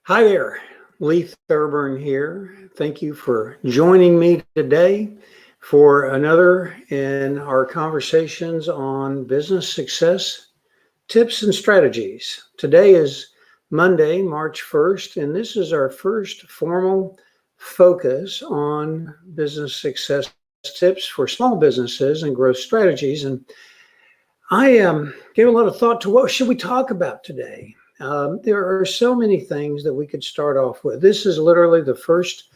Hi there, Lee Thurburn here. Thank you for joining me today for another in our conversations on business success tips and strategies. Today is Monday, March 1st, and this is our first formal focus on business success tips for small businesses and growth strategies. And I gave a lot of thought to what should we talk about today. There are so many things that we could start off with. This is literally the first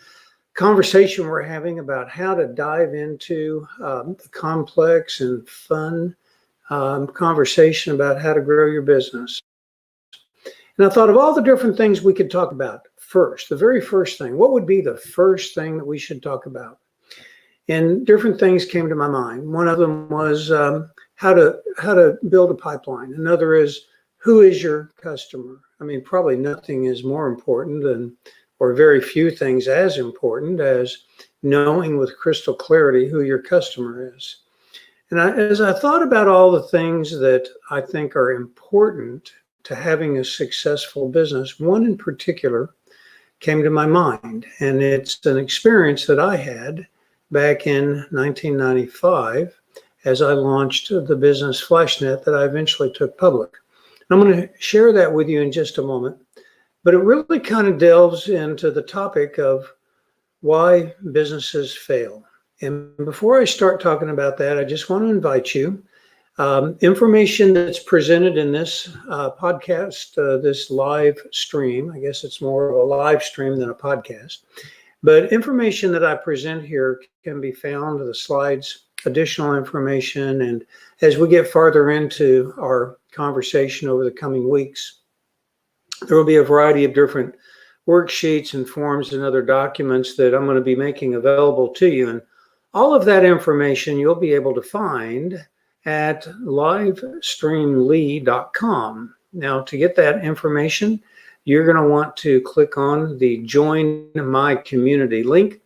conversation we're having about how to dive into the complex and fun conversation about how to grow your business. And I thought of all the different things we could talk about first. The very first thing, what would be the first thing that we should talk about? And different things came to my mind. One of them was how to build a pipeline. Another is, who is your customer? I mean, probably nothing is more important than, or very few things as important as knowing with crystal clarity who your customer is. And as I thought about all the things that I think are important to having a successful business, one in particular came to my mind. And it's an experience that I had back in 1995 as I launched the business FlashNet that I eventually took public. I'm going to share that with you in just a moment, but it really kind of delves into the topic of why businesses fail. And before I start talking about that, I just want to invite you. Information that's presented in this podcast, this live stream, I guess it's more of a live stream than a podcast, but information that I present here can be found, the slides, additional information, and as we get farther into our conversation over the coming weeks, there will be a variety of different worksheets and forms and other documents that I'm going to be making available to you. And all of that information you'll be able to find at livestreamlee.com. Now, to get that information, you're going to want to click on the Join My Community link.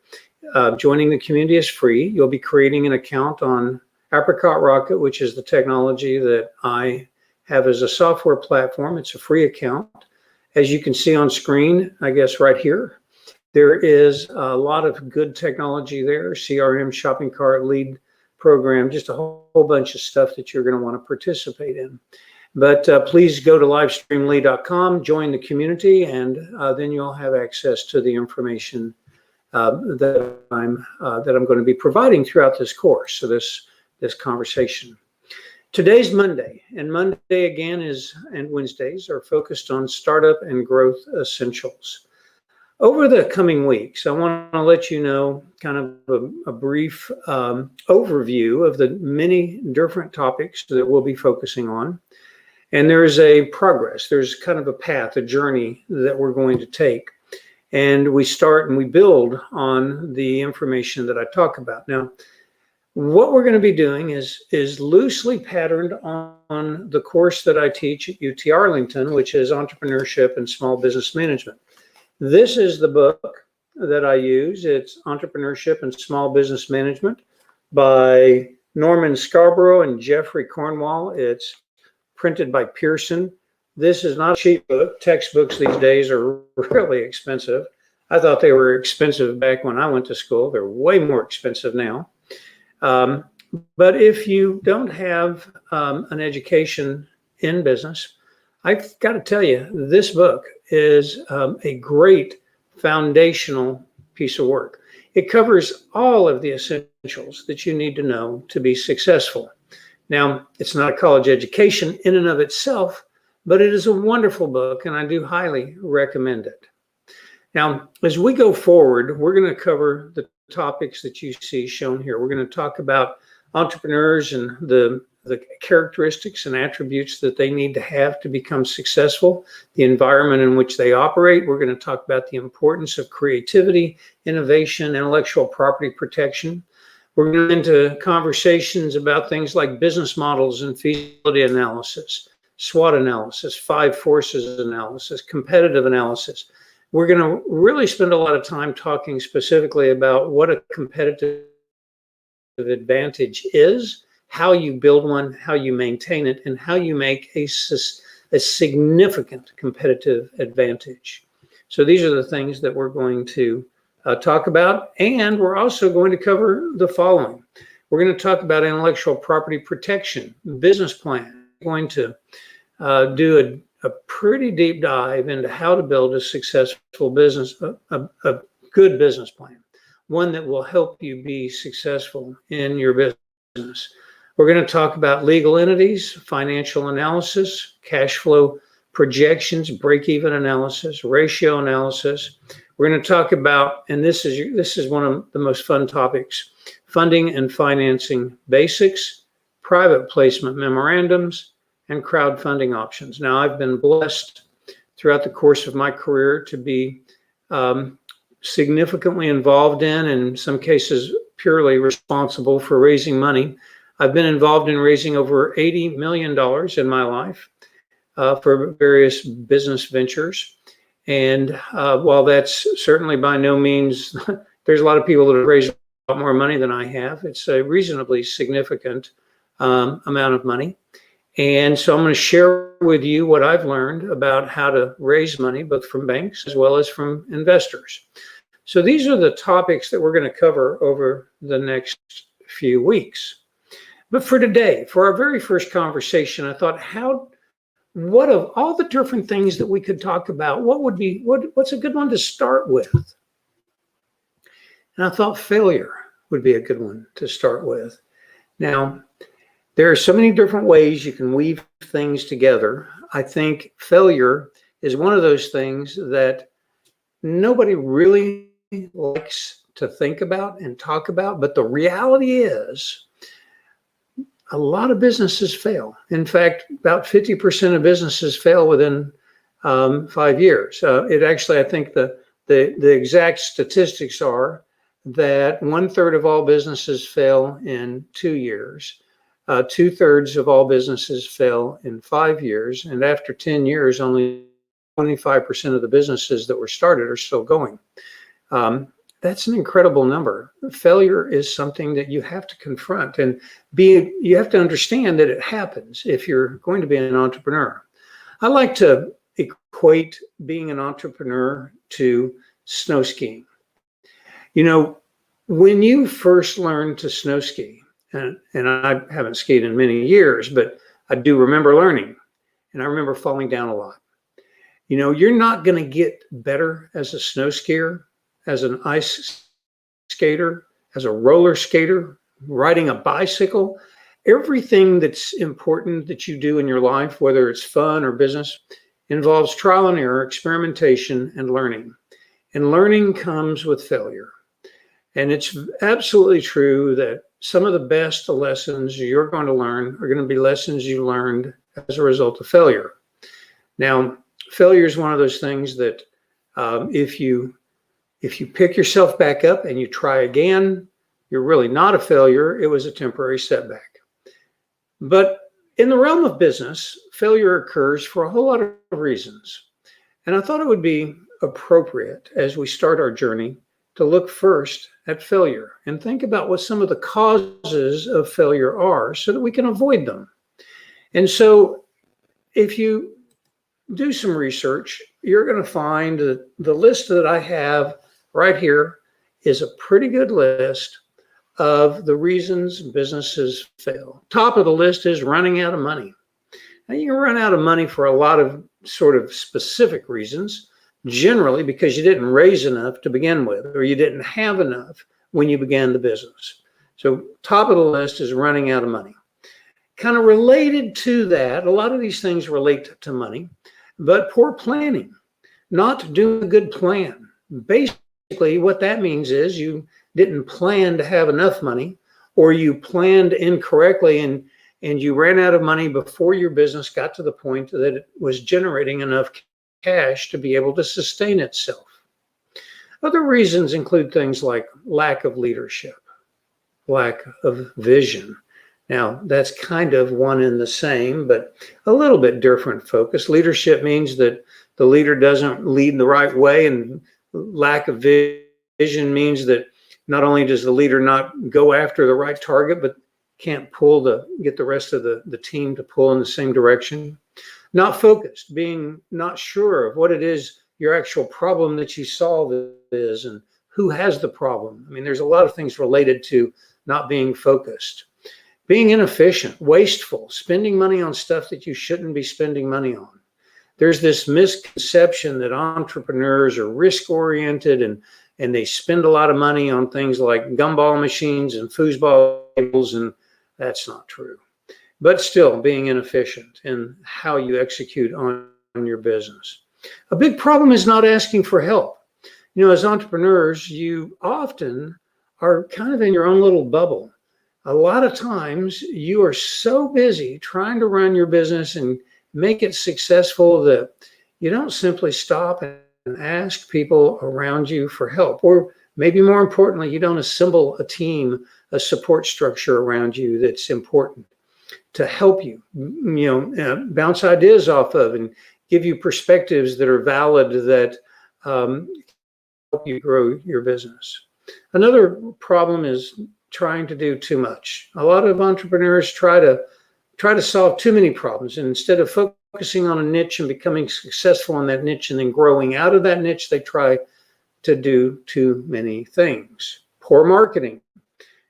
Joining the community is free. You'll be creating an account on Apricot Rocket, which is the technology that I have as a software platform. It's a free account. As you can see on screen, I guess right here, there is a lot of good technology there, CRM, shopping cart, lead program, just a whole bunch of stuff that you're going to want to participate in. But please go to livestreamlee.com, join the community, and then you'll have access to the information that I'm going to be providing throughout this course, so this conversation. Today's Monday, and Monday again and Wednesdays are focused on startup and growth essentials. Over the coming weeks, I want to let you know kind of a brief overview of the many different topics that we'll be focusing on. And there's a progress, there's kind of a path, a journey that we're going to take. And we start and we build on the information that I talk about. Now, what we're going to be doing is loosely patterned on the course that I teach at UT Arlington, which is Entrepreneurship and Small Business Management. This is the book that I use. It's Entrepreneurship and Small Business Management by Norman Scarborough and Jeffrey Cornwall. It's printed by Pearson. This is not a cheap book. Textbooks these days are really expensive. I thought they were expensive back when I went to school. They're way more expensive now. But if you don't have an education in business, I've got to tell you, this book is a great foundational piece of work. It covers all of the essentials that you need to know to be successful. Now, it's not a college education in and of itself, but it is a wonderful book, and I do highly recommend it. Now, as we go forward, we're going to cover the topics that you see shown here. We're going to talk about entrepreneurs and the characteristics and attributes that they need to have to become successful, the environment in which they operate. We're going to talk about the importance of creativity, innovation, intellectual property protection. We're going to get into conversations about things like business models and feasibility analysis, SWOT analysis, 5 forces analysis, competitive analysis. We're going to really spend a lot of time talking specifically about what a competitive advantage is, how you build one, how you maintain it, and how you make a significant competitive advantage. So these are the things that we're going to talk about. And we're also going to cover the following. We're going to talk about intellectual property protection, business plan. We're going to do a pretty deep dive into how to build a successful business, a good business plan, one that will help you be successful in your business. We're going to talk about legal entities, financial analysis, cash flow projections, break-even analysis, ratio analysis. We're going to talk about, and this is one of the most fun topics, funding and financing basics, private placement memorandums, and crowdfunding options. Now, I've been blessed throughout the course of my career to be significantly involved in some cases, purely responsible for raising money. I've been involved in raising over $80 million in my life for various business ventures. And while that's certainly by no means, there's a lot of people that have raised a lot more money than I have. It's a reasonably significant amount of money. And so I'm going to share with you what I've learned about how to raise money, both from banks as well as from investors. So these are the topics that we're going to cover over the next few weeks. But for today, for our very first conversation, I thought, what of all the different things that we could talk about, what's a good one to start with? And I thought failure would be a good one to start with. Now, there are so many different ways you can weave things together. I think failure is one of those things that nobody really likes to think about and talk about, but the reality is a lot of businesses fail. In fact, about 50% of businesses fail within 5 years. It actually, I think the exact statistics are that 1/3 of all businesses fail in 2 years. 2/3 of all businesses fail in 5 years. And after 10 years, only 25% of the businesses that were started are still going. That's an incredible number. Failure is something that you have to confront and you have to understand that it happens if you're going to be an entrepreneur. I like to equate being an entrepreneur to snow skiing. You know, when you first learn to snow ski, and I haven't skied in many years, but I do remember learning, and I remember falling down a lot. You know, you're not going to get better as a snow skier, as an ice skater, as a roller skater, riding a bicycle. Everything that's important that you do in your life, whether it's fun or business, involves trial and error, experimentation, and learning. And learning comes with failure. And it's absolutely true that some of the best lessons you're going to learn are going to be lessons you learned as a result of failure. Now, failure is one of those things that if you pick yourself back up and you try again, you're really not a failure. It was a temporary setback. But in the realm of business, failure occurs for a whole lot of reasons. And I thought it would be appropriate as we start our journey to look first at failure and think about what some of the causes of failure are so that we can avoid them. And so if you do some research, you're going to find that the list that I have right here is a pretty good list of the reasons businesses fail. Top of the list is running out of money. Now, you can run out of money for a lot of sort of specific reasons, generally because you didn't raise enough to begin with, or you didn't have enough when you began the business. So top of the list is running out of money. Kind of related to that, a lot of these things relate to money, but poor planning, not doing a good plan. Basically, what that means is you didn't plan to have enough money, or you planned incorrectly and you ran out of money before your business got to the point that it was generating enough cash to be able to sustain itself. Other reasons include things like lack of leadership, lack of vision. Now, that's kind of one and the same, but a little bit different focus. Leadership means that the leader doesn't lead the right way, and lack of vision means that not only does the leader not go after the right target, but can't get the rest of the team to pull in the same direction. Not focused, being not sure of what it is your actual problem that you solve is, and who has the problem. I mean, there's a lot of things related to not being focused, being inefficient, wasteful, spending money on stuff that you shouldn't be spending money on. There's this misconception that entrepreneurs are risk-oriented and they spend a lot of money on things like gumball machines and foosball tables, and that's not true. But still, being inefficient in how you execute on your business. A big problem is not asking for help. You know, as entrepreneurs, you often are kind of in your own little bubble. A lot of times you are so busy trying to run your business and make it successful that you don't simply stop and ask people around you for help. Or maybe more importantly, you don't assemble a team, a support structure around you that's important to help you, bounce ideas off of and give you perspectives that are valid that help you grow your business. Another problem is trying to do too much. A lot of entrepreneurs try to solve too many problems, and instead of focusing on a niche and becoming successful in that niche and then growing out of that niche, they try to do too many things. Poor marketing,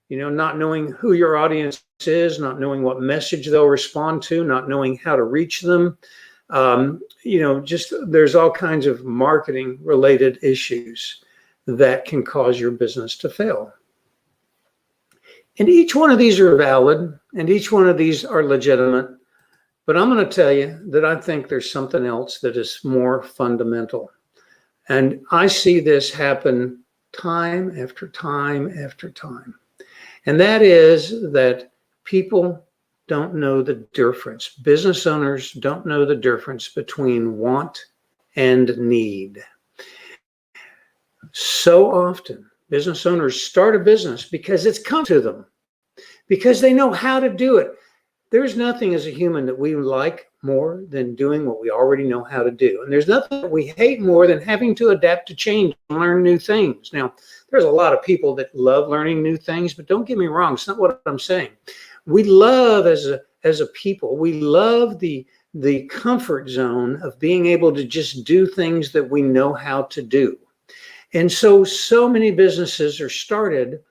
not knowing who your audience is, not knowing what message they'll respond to, not knowing how to reach them. There's all kinds of marketing related issues that can cause your business to fail. And each one of these are valid and each one of these are legitimate, but I'm going to tell you that I think there's something else that is more fundamental. And I see this happen time after time after time. And that is that people don't know the difference. Business owners don't know the difference between want and need. So often, business owners start a business because it's come to them, because they know how to do it. There's nothing as a human that we like more than doing what we already know how to do. And there's nothing that we hate more than having to adapt to change and learn new things. Now, there's a lot of people that love learning new things, but don't get me wrong, it's not what I'm saying. We love as a people, we love the comfort zone of being able to just do things that we know how to do. And so many businesses are started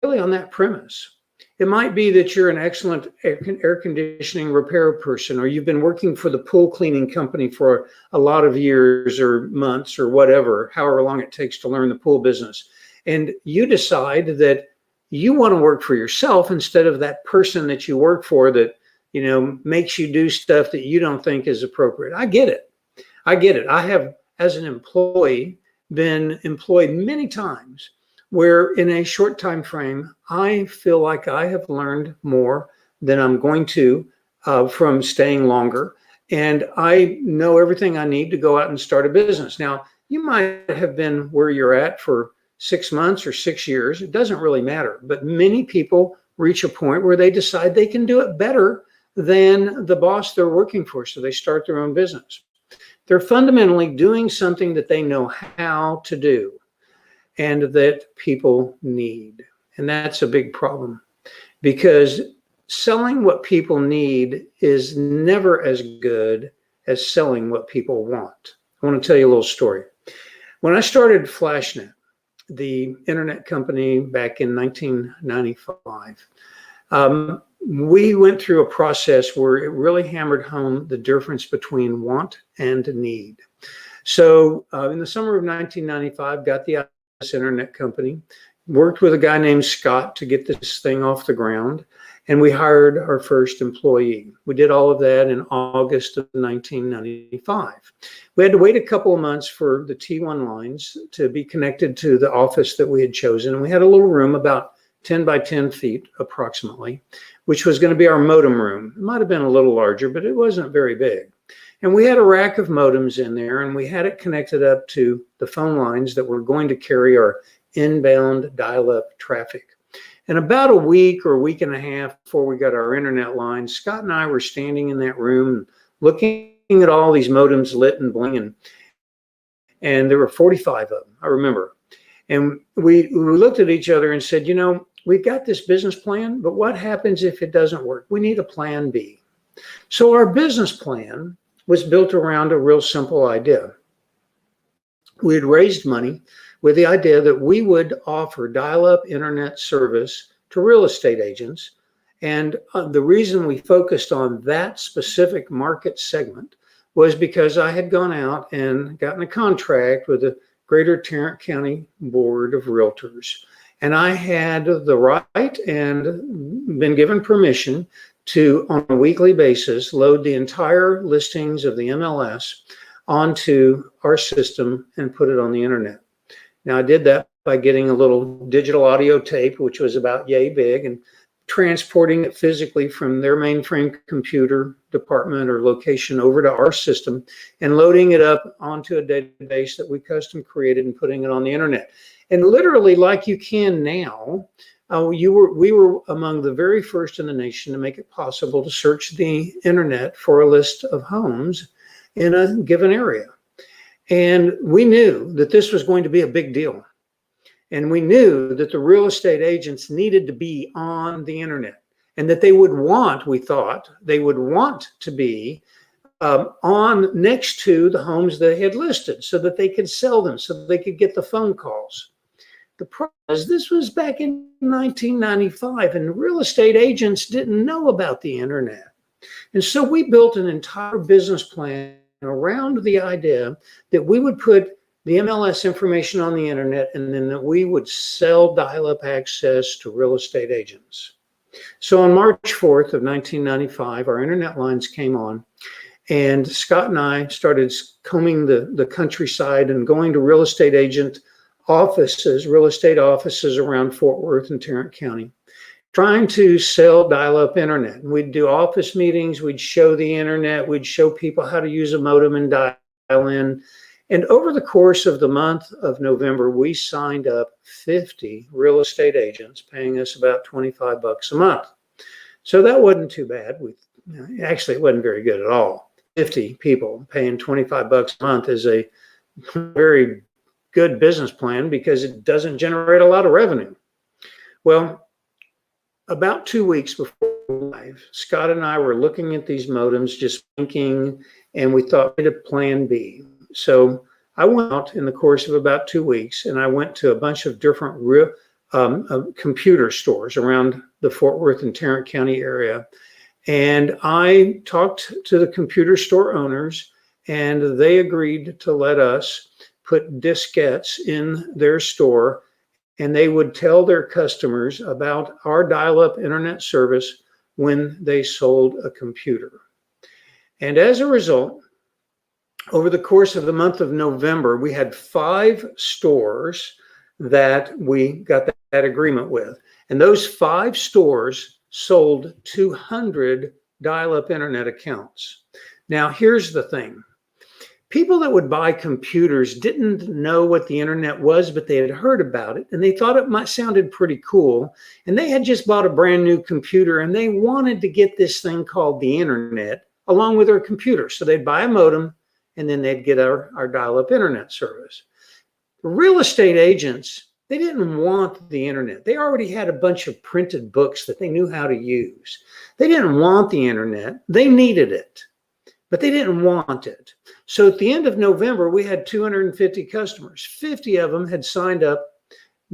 really on that premise. It might be that you're an excellent air conditioning repair person, or you've been working for the pool cleaning company for a lot of years or months or whatever, however long it takes to learn the pool business. And you decide that you want to work for yourself instead of that person that you work for that, makes you do stuff that you don't think is appropriate. I get it. I have, as an employee, been employed many times where in a short time frame, I feel like I have learned more than I'm going to from staying longer. And I know everything I need to go out and start a business. Now, you might have been where you're at for 6 months or 6 years. It doesn't really matter. But many people reach a point where they decide they can do it better than the boss they're working for. So they start their own business. They're fundamentally doing something that they know how to do and that people need. And that's a big problem, because selling what people need is never as good as selling what people want. I want to tell you a little story. When I started FlashNet, the internet company, back in 1995, we went through a process where it really hammered home the difference between want and need. So in the summer of 1995, got the internet company, worked with a guy named Scott to get this thing off the ground, and we hired our first employee. We did all of that in August of 1995. We had to wait a couple of months for the T1 lines to be connected to the office that we had chosen. And we had a little room about 10 by 10 feet approximately, which was going to be our modem room. It might have been a little larger, but it wasn't very big. And we had a rack of modems in there, and we had it connected up to the phone lines that were going to carry our inbound dial-up traffic. And about a week or a week and a half before we got our internet line, Scott and I were standing in that room looking at all these modems lit and blinging. And there were 45 of them, I remember. And we looked at each other and said, we've got this business plan, but what happens if it doesn't work? We need a plan B. So our business plan was built around a real simple idea. we had raised money with the idea that we would offer dial-up internet service to real estate agents. And the reason we focused on that specific market segment was because I had gone out and gotten a contract with the Greater Tarrant County Board of Realtors. And I had the right and been given permission to, on a weekly basis, load the entire listings of the MLS onto our system and put it on the internet. Now, I did that by getting a little digital audio tape, which was about yay big, and transporting it physically from their mainframe computer department or location over to our system and loading it up onto a database that we custom created and putting it on the internet. And literally, like you can now, we were among the very first in the nation to make it possible to search the internet for a list of homes in a given area. And we knew that this was going to be a big deal. And we knew that the real estate agents needed to be on the internet, and that they would want, we thought, they would want to be on next to the homes they had listed so that they could sell them, so they could get the phone calls. The problem is, this was back in 1995, and real estate agents didn't know about the internet. And so we built an entire business plan around the idea that we would put the MLS information on the internet, and then that we would sell dial-up access to real estate agents. So on March 4th of 1995, our internet lines came on, and Scott and I started combing the countryside and going to real estate agent offices, real estate offices around Fort Worth and Tarrant County, trying to sell dial-up internet. And we'd do office meetings, we'd show the internet, we'd show people how to use a modem and dial in. And over the course of the month of November, we signed up 50 real estate agents paying us about $25 a month. So that wasn't too bad. Actually, it wasn't very good at all. 50 people paying $25 a month is a very good business plan because it doesn't generate a lot of revenue. Well, about 2 weeks before live, Scott and I were looking at these modems, just thinking, and we thought we had a plan B. So I went out in the course of about 2 weeks, and I went to a bunch of different computer stores around the Fort Worth and Tarrant County area. And I talked to the computer store owners, and they agreed to let us put diskettes in their store, and they would tell their customers about our dial-up internet service when they sold a computer. And as a result, over the course of the month of November, we had 5 stores that we got that agreement with. And those 5 stores sold 200 dial-up internet accounts. Now, here's the thing. People that would buy computers didn't know what the internet was, but they had heard about it, and they thought it sounded pretty cool. And they had just bought a brand new computer, and they wanted to get this thing called the internet along with their computer. So they'd buy a modem, and then they'd get our dial-up internet service. Real estate agents, they didn't want the internet. They already had a bunch of printed books that they knew how to use. They didn't want the internet. They needed it, but they didn't want it. So at the end of November, we had 250 customers. 50 of them had signed up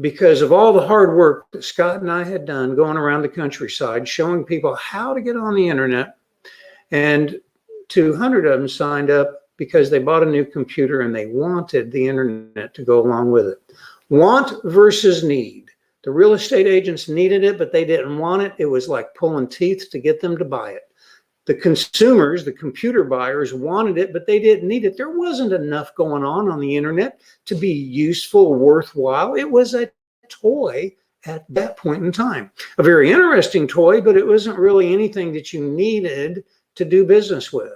because of all the hard work that Scott and I had done going around the countryside, showing people how to get on the internet. And 200 of them signed up because they bought a new computer and they wanted the internet to go along with it. Want versus need. The real estate agents needed it, but they didn't want it. It was like pulling teeth to get them to buy it. The consumers, the computer buyers, wanted it, but they didn't need it. There wasn't enough going on the internet to be useful, worthwhile. It was a toy at that point in time. A very interesting toy, but it wasn't really anything that you needed to do business with.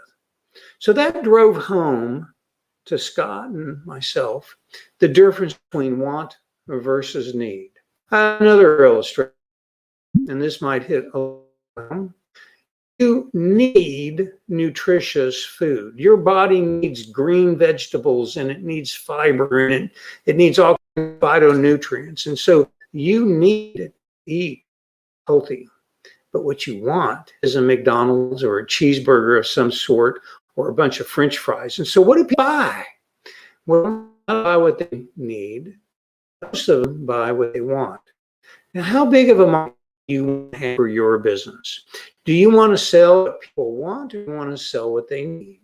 So that drove home to Scott and myself the difference between want versus need. Another illustration, and this might hit a little. You need nutritious food. Your body needs green vegetables, and it needs fiber, and it needs all phytonutrients. And so you need to eat healthy. But what you want is a McDonald's or a cheeseburger of some sort, or a bunch of French fries. And so what do people buy? Well, buy what they need. Most of them buy what they want. Now, how big of a market do you want to have for your business? Do you want to sell what people want, or do you want to sell what they need?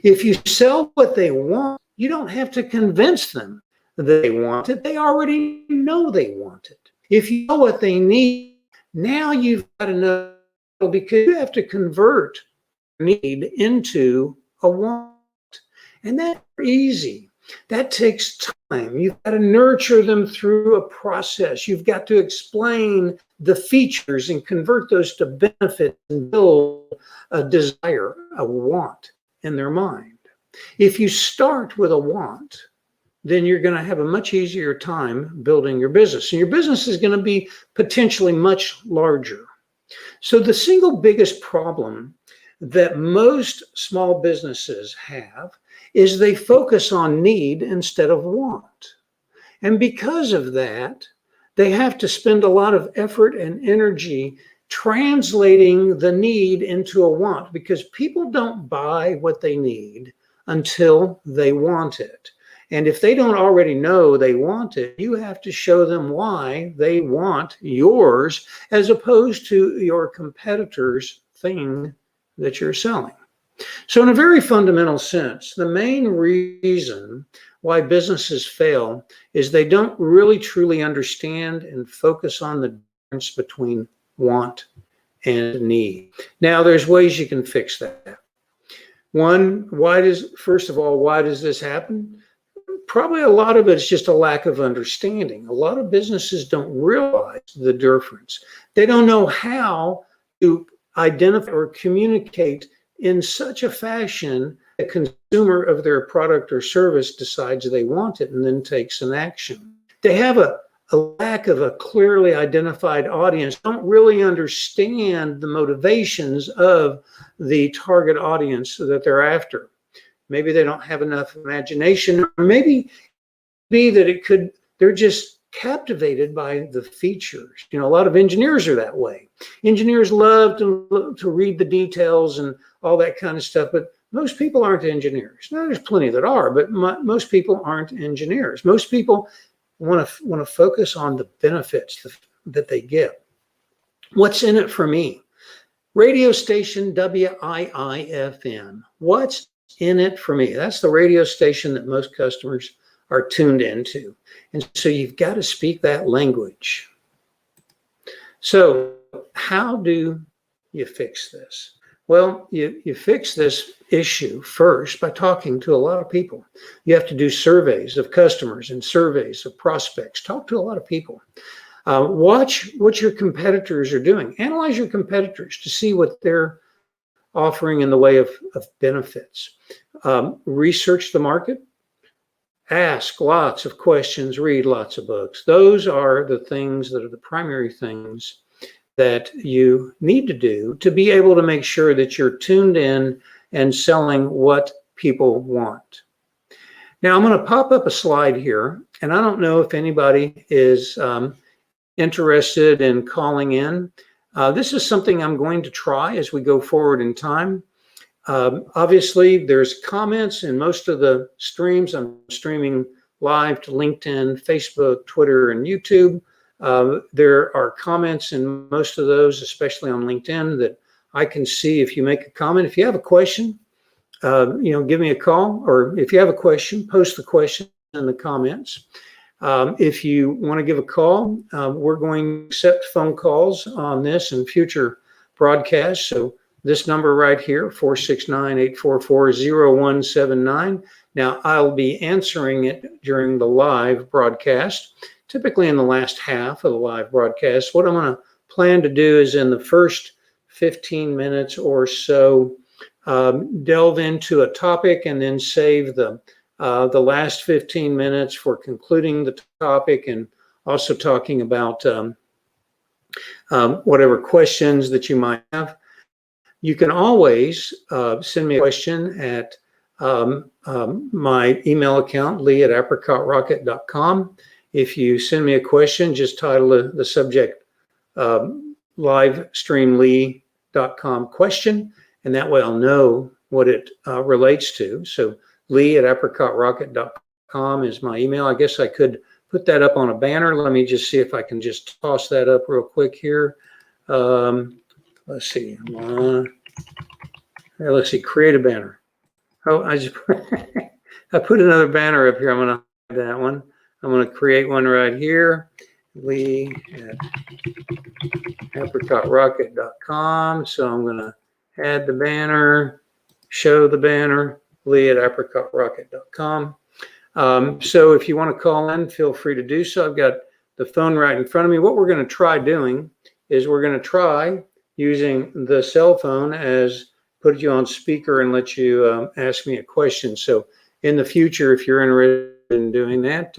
If you sell what they want, you don't have to convince them that they want it. They already know they want it. If you know what they need, now you've got to know, because you have to convert need into a want. And that's easy. That takes time. You've got to nurture them through a process. You've got to explain the features and convert those to benefits and build a desire, a want in their mind. If you start with a want, then you're going to have a much easier time building your business. And your business is going to be potentially much larger. So the single biggest problem that most small businesses have is they focus on need instead of want. And because of that, they have to spend a lot of effort and energy translating the need into a want, because people don't buy what they need until they want it. And if they don't already know they want it, you have to show them why they want yours as opposed to your competitor's thing that you're selling. So in a very fundamental sense, the main reason why businesses fail is they don't really truly understand and focus on the difference between want and need. Now, there's ways you can fix that. One, first of all, why does this happen? Probably a lot of it is just a lack of understanding. A lot of businesses don't realize the difference. They don't know how to identify or communicate in such a fashion a consumer of their product or service decides they want it and then takes an action. They have a lack of a clearly identified audience, don't really understand the motivations of the target audience that they're after. Maybe they don't have enough imagination, or maybe they're just captivated by the features. You know, a lot of engineers are that way. Engineers love to read the details and all that kind of stuff, but most people aren't engineers. Now, there's plenty that are, but most people aren't engineers. Most people want to focus on the benefits that they get. What's in it for me? Radio station WIIFM. What's in it for me? That's the radio station that most customers are tuned into. And so you've got to speak that language. So how do you fix this? Well, you fix this issue first by talking to a lot of people. You have to do surveys of customers and surveys of prospects. Talk to a lot of people. Watch what your competitors are doing. Analyze your competitors to see what they're offering in the way of benefits. Research the market. Ask lots of questions. Read lots of books. Those are the things that are the primary things that you need to do to be able to make sure that you're tuned in and selling what people want. Now, I'm going to pop up a slide here, and I don't know if anybody is interested in calling in. This is something I'm going to try as we go forward in time. Obviously, there's comments in most of the streams. I'm streaming live to LinkedIn, Facebook, Twitter, and YouTube. There are comments in most of those, especially on LinkedIn, that I can see. If you make a comment, if you have a question, give me a call, or if you have a question, post the question in the comments. If you want to give a call, we're going to accept phone calls on this and future broadcasts. So this number right here, 469-844-0179. Now, I'll be answering it during the live broadcast, typically in the last half of the live broadcast. What I'm going to plan to do is in the first 15 minutes or so, delve into a topic and then save the last 15 minutes for concluding the topic and also talking about whatever questions that you might have. You can always send me a question at my email account, lee@apricotrocket.com. If you send me a question, just title the subject livestreamlee.com question, and that way I'll know what it relates to. So lee@apricotrocket.com. is my email. I guess I could put that up on a banner. Let me just see if I can just toss that up real quick here. Let's see. Let's see. Create a banner. Oh, I put another banner up here. I'm going to hide that one. I'm going to create one right here. Lee at apricotrocket.com. So I'm going to add the banner, show the banner, Lee at apricotrocket.com. So if you want to call in, feel free to do so. I've got the phone right in front of me. What we're going to try doing is we're going to try using the cell phone as put you on speaker and let you ask me a question. So in the future, if you're interested in doing that,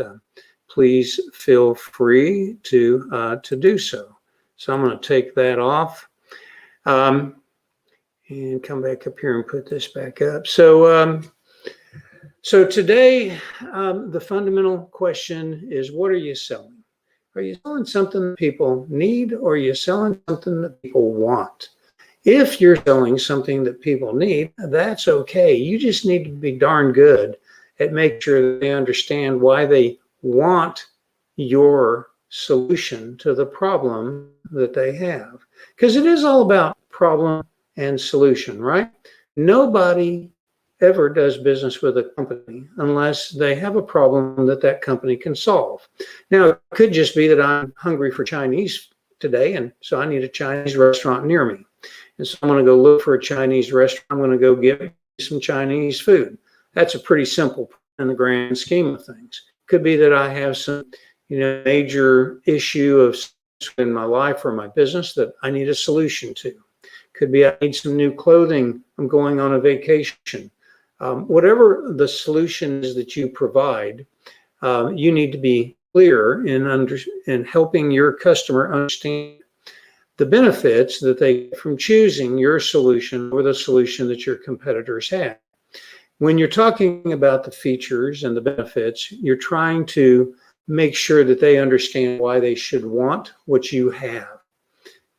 please feel free to do so. So I'm going to take that off and come back up here and put this back up. So so today, the fundamental question is, what are you selling? Are you selling something that people need, or are you selling something that people want? If you're selling something that people need, that's okay. You just need to be darn good at making sure that they understand why they want your solution to the problem that they have. Because it is all about problem and solution, right? Nobody ever does business with a company unless they have a problem that that company can solve. Now, it could just be that I'm hungry for Chinese today, and so I need a Chinese restaurant near me. And so I'm going to go look for a Chinese restaurant. I'm going to go get some Chinese food. That's a pretty simple in the grand scheme of things. Could be that I have some, major issue of in my life or my business that I need a solution to. Could be I need some new clothing. I'm going on a vacation. Whatever the solution is that you provide, you need to be clear in helping your customer understand the benefits that they get from choosing your solution or the solution that your competitors have. When you're talking about the features and the benefits, you're trying to make sure that they understand why they should want what you have.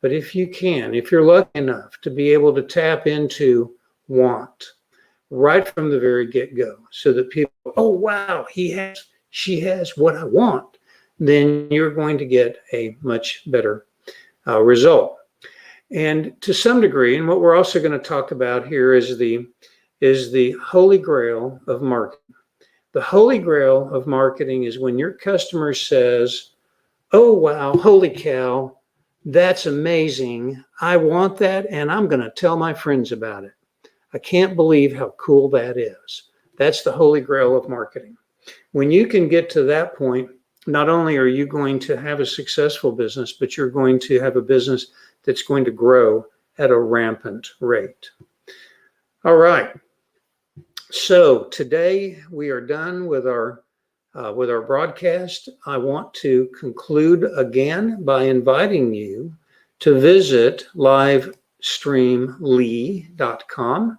But if you're lucky enough to be able to tap into want right from the very get-go, so that people, oh, wow, she has what I want, then you're going to get a much better result. And to some degree, and what we're also going to talk about here is the holy grail of marketing. The holy grail of marketing is when your customer says, oh, wow, holy cow, that's amazing. I want that, and I'm going to tell my friends about it. I can't believe how cool that is. That's the holy grail of marketing. When you can get to that point, not only are you going to have a successful business, but you're going to have a business that's going to grow at a rampant rate. All right. So today we are done with our broadcast. I want to conclude again by inviting you to visit livestreamlee.com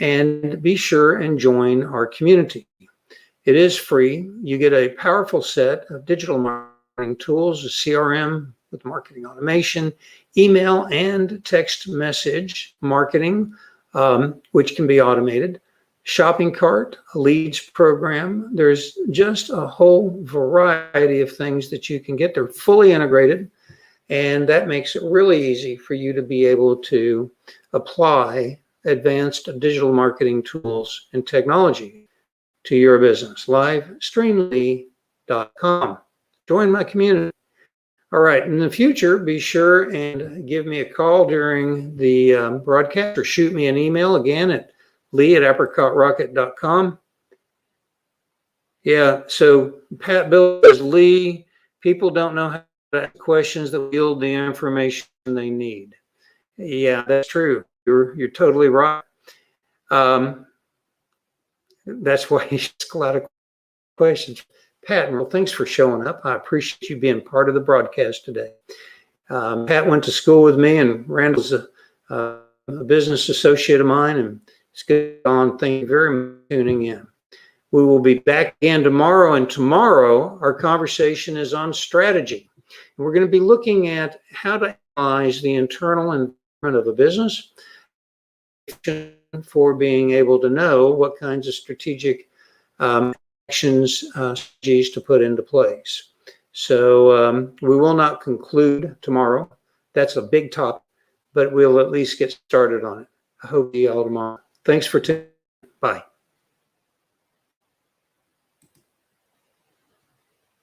and be sure and join our community. It is free. You get a powerful set of digital marketing tools, a CRM with marketing automation, email and text message marketing, which can be automated, shopping cart, a leads program. There's just a whole variety of things that you can get. They're fully integrated, and that makes it really easy for you to be able to apply advanced digital marketing tools and technology to your business. livestreamlee.com. Join my community. All right, in the future, be sure and give me a call during the broadcast or shoot me an email again at lee@apricotrocket.com. Yeah, so Pat Bill says, Lee, people don't know how to ask questions that yield the information they need. Yeah, that's true. You're totally right. That's why you ask a lot of questions. Pat, well, thanks for showing up. I appreciate you being part of the broadcast today. Pat went to school with me, and Randall's a business associate of mine, and it's good on. Thank you very much for tuning in. We will be back again tomorrow, and tomorrow our conversation is on strategy. And we're going to be looking at how to analyze the internal environment of a business for being able to know what kinds of strategic actions, strategies to put into place. So we will not conclude tomorrow. That's a big topic, but we'll at least get started on it. I hope to see you all tomorrow. Thanks for tuning in. Bye.